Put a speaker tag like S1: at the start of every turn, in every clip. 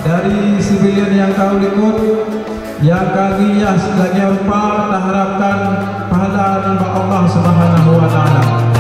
S1: dari civilian yang kau ikut, yang kaginya segala rupa, kita harapkan pahala dari Allah Subhanahu wa Ta'ala.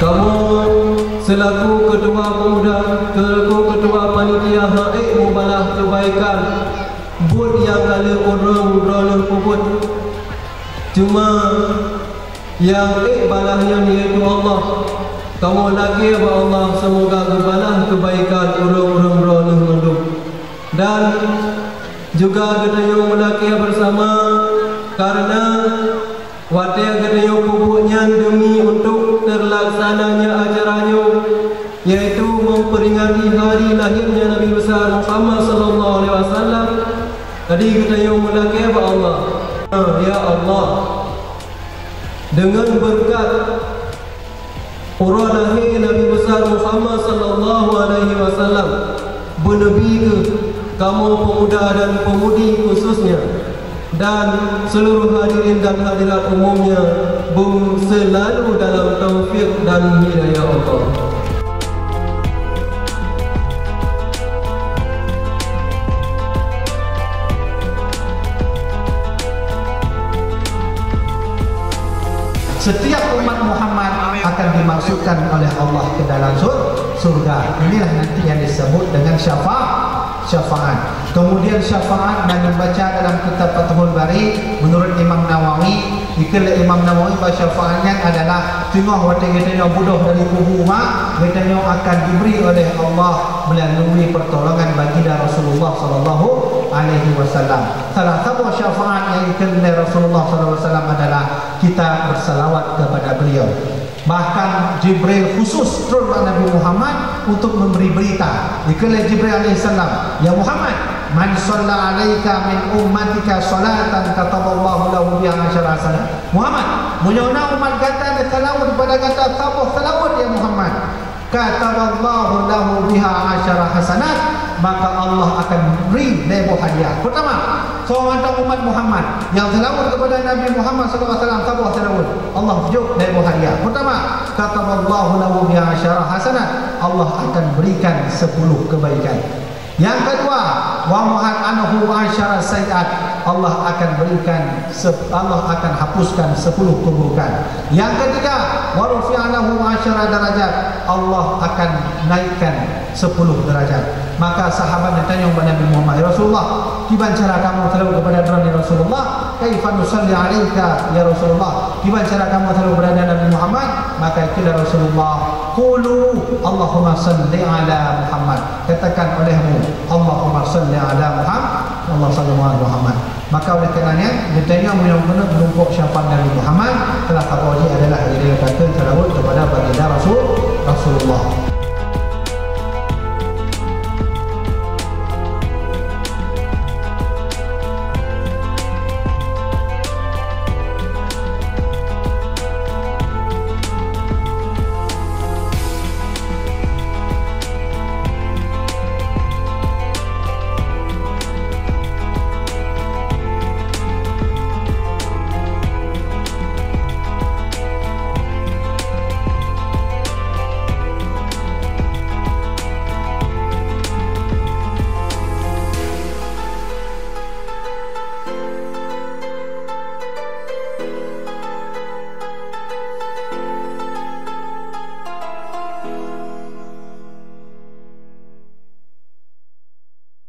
S2: kamu selaku ketua pemuda, selaku ketua panitia haid mubalah kebaikan buat yang kali orang beroleh puput cuma yang balahnya iaitu Allah. Kamu lagi ya Allah, semoga berbalah kebaikan orang-orang beroleh menduk. Dan juga kita yang melaki bersama karena wadah kita yang pupuknya demi untuk terlaksananya acaranya, yaitu memperingati hari lahirnya Nabi besar Muhammad sallallahu alaihi wasallam. Tadi kita yang melaki ya Allah, ya Allah, dengan berkat orang lahir Nabi besar Muhammad sallallahu alaihi wasallam, bernabi ke kamu pemuda dan pemudi khususnya dan seluruh hadirin dan hadirat umumnya selalu dalam taufik dan hidayah Allah.
S3: Setiap umat Muhammad akan dimasukkan oleh Allah ke dalam surga. Inilah nanti yang disebut dengan syafaat. Kemudian syafaat dan membaca dalam kitab Fathul Bari menurut Imam Nawawi, dikala Imam Nawawi bahawa syafaatnya adalah tengah waktu kita bunuh dari kubur mak, kita akan diberi oleh Allah melalui pertolongan baginda Rasulullah sallallahu alaihi wasallam. Salah satu syafaat yang dikendai Rasulullah sallallahu alaihi wasallam adalah kita bersalawat kepada beliau. Bahkan Jibril khusus turun kepada Nabi Muhammad untuk memberi berita. Dikala Jibril alaihissalam, ya Muhammad, man shalla alaika min ummatika salatan kataballahu lahu biha asyara hasanat. Muhammad, menyona umat kata ada salawat kepada kata sabah salawat ya Muhammad, kataballahu lahu biha asyara hasanat, maka Allah akan beri 1000 hadiah. Pertama, seorang umat Muhammad yang selawat kepada Nabi Muhammad SAW, sabah selawat, Allah juk 1000 hadiah. Pertama, kataballahu lahu biha asyara hasanat, Allah akan berikan 10 kebaikan. Yang kedua, wa muhad anhu asyara sayiat, Allah akan berikan, Allah akan hapuskan 10 keburukan. Yang ketiga, wa rufi'alahu asyara darajat, Allah akan naikkan 10 derajat. Maka sahabat bertanya kepada Nabi Muhammad, ya Rasulullah, gimana cara kamu selalu kepada Nabi Rasulullah? Kaifa nusalli alaika ya Rasulullah? Gimana cara kamu selalu berada Nabi Muhammad? Maka kata Rasulullah, qulu Allahumma salli ala Muhammad. Katakan olehmu, Allahumma salli ala Muhammad, Allah sallallahu alaihi Muhammad. Maka oleh karenanya bertanya yang benar menumpuk syafaat Nabi Muhammad telah kabuli adalah ia kata salawat kepada baginda Rasulullah.